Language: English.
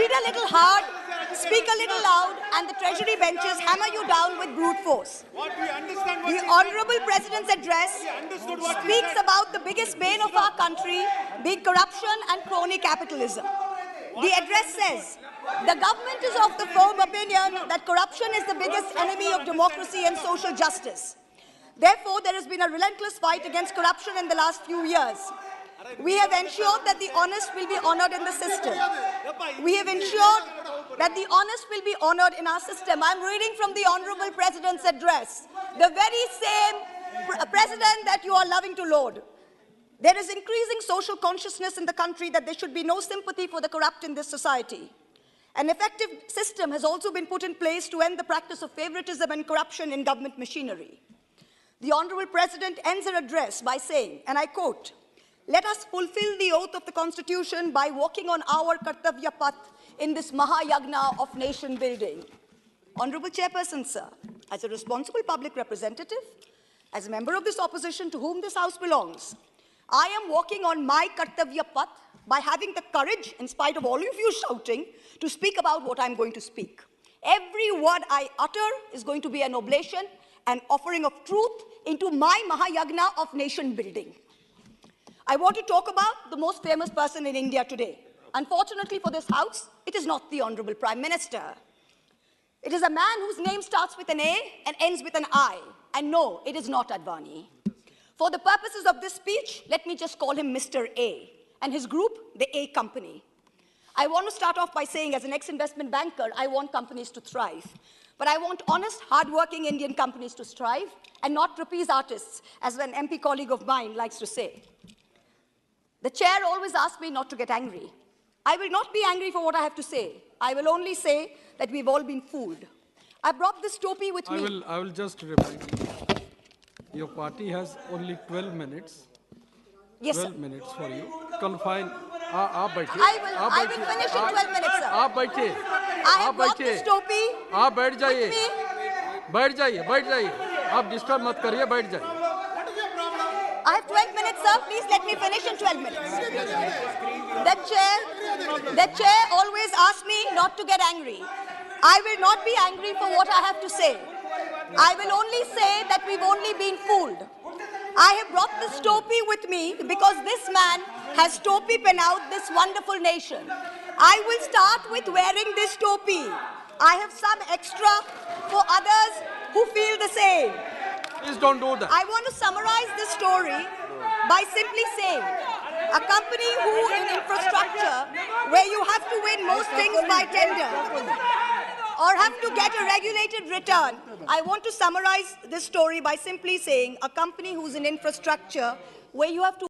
treat a little hard, speak a little loud, and the treasury benches hammer you down with brute force. The Honorable President's address speaks about the biggest bane of our country, being corruption and crony capitalism. The address says, the government is of the firm opinion that corruption is the biggest enemy of democracy and social justice. Therefore, there has been a relentless fight against corruption in the last few years. We have ensured that the honest will be honored in the system. We have ensured that the honest will be honored in our system. I'm reading from the Honorable President's address, the very same president that you are loving to laud. There is increasing social consciousness in the country that there should be no sympathy for the corrupt in this society. An effective system has also been put in place to end the practice of favoritism and corruption in government machinery. The Honorable President ends her address by saying, and I quote, "Let us fulfill the oath of the Constitution by walking on our Kartavya Path in this Mahayagna of nation building." Honorable Chairperson, sir, as a responsible public representative, as a member of this opposition to whom this House belongs, I am walking on my Kartavya Path by having the courage, in spite of all of you shouting, to speak about what I'm going to speak. Every word I utter is going to be an oblation, an offering of truth into my Mahayagna of nation building. I want to talk about the most famous person in India today. Unfortunately for this House, it is not the Honorable Prime Minister. It is a man whose name starts with an A and ends with an I. And no, it is not Advani. For the purposes of this speech, let me just call him Mr. A, and his group, the A Company. I want to start off by saying, as an ex-investment banker, I want companies to thrive. But I want honest, hard-working Indian companies to strive, and not trapeze artists, as an MP colleague of mine likes to say. The chair always asks me not to get angry. I will not be angry for what I have to say. I will only say that we've all been fooled. I brought this topi with me. I will just remind you. Your party has only 12 minutes. Yes, 12 sir. minutes for you. Confine. आप बैठिए. I will finish in 12 minutes, sir. आप बैठिए. I have brought this topi. आप बैठ जाइए. with me. बैठ जाइए. बैठ जाइए. आप डिस्टर्ब मत करिए. बैठ जाइए. I have 12 minutes, sir. Please let me finish in 12 minutes. The chair always asks me not to get angry. I will not be angry for what I have to say. I will only say that we've only been fooled. I have brought this topi with me because this man has topi out this wonderful nation. I will start with wearing this topi. I have some extra for others who feel the same. Please don't do that. I want to summarize this story by simply saying, a company who in infrastructure, where you have to win most things by tender, or have to get a regulated return, I want to summarize this story by simply saying, a company who's in infrastructure, where you have to